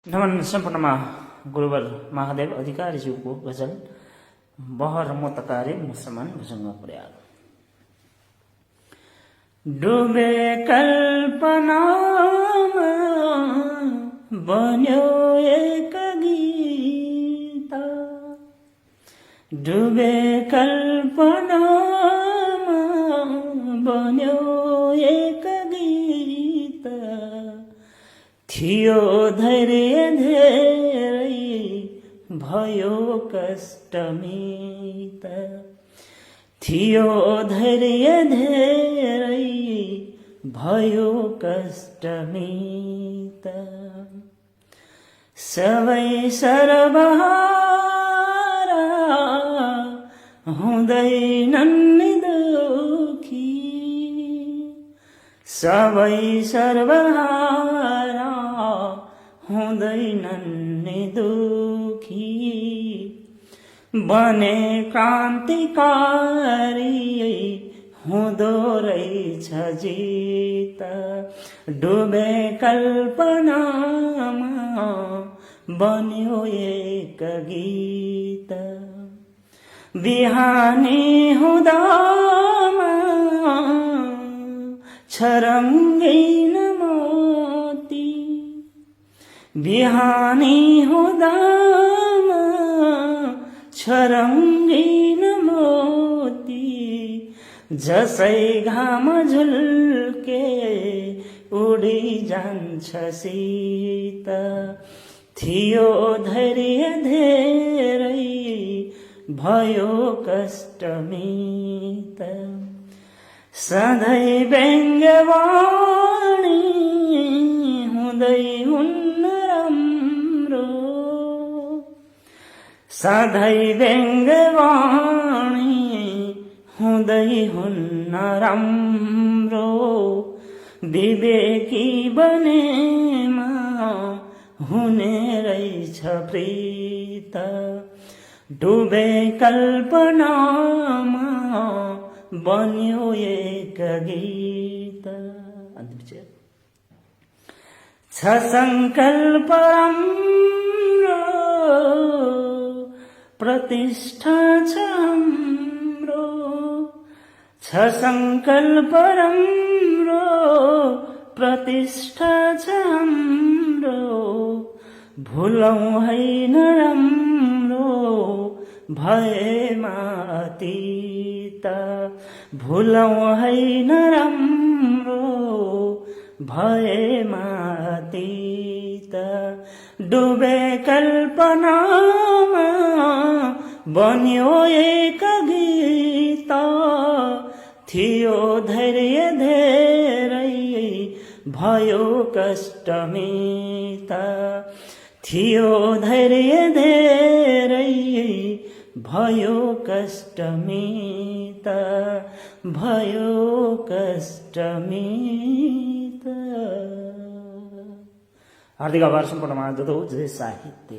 नमन सम्पूर्णमा गुरुवर महादेव अधिकारीज्यूको गजल बहर मोतकारी मुसलमान भुजङ्ग प्रयाग। डुबे कल्पनामा बन्यो एक गीत, डुबे कल्पनामा बन्यो एक गीत, थियो धैर्य धेरै भयो कष्टमित, थियो धैर्य धेरै भयो कष्टमित, सबै सर्वहारा हुँदैनन् नि दुखी, सबै सर्वहारा हुँदैनन् नि दुखी, बने क्रान्तिकारी हुँदो रहेछ जित, डुबे कल्पनामा बन्यो एक गीत, बिहानी हुँदामा छरङ्गिन मोती, बिहानी हुँदामा छरङ्गिन मोती, जसै घाम झुल्के उडी जान्छ शीत, थियो धैर्य धेरै भयो कष्टमित, सधैँ व्यङ्ग्यवाणी हुँदै हुन्न राम्रो, सधैँ व्यङ्ग्यवाणी हुँदै हुन्न राम्रो, विवेकी बनेमा हुने रहेछ प्रीत, डुबे कल्पनामा बन्यो एक गीत। छ सङ्कल्प राम्रो, प्रतिष्ठा छ हाम्रो, छ सङ्कल्प राम्रो, प्रतिष्ठा छ हाम्रो, भुलौँ हैन राम्रो भएमा अतीत, भुलौँ हैन राम्रो भएमा अतीत, डुबे कल्पनामा बन्यो एक गीत, थियो धैर्य धेरै भयो कष्टमित, थियो धैर्य धेरै भयो कष्टमित, भयो कष्टमित। हार्दिक आभार सम्पूर्ण महादेव साहित्य।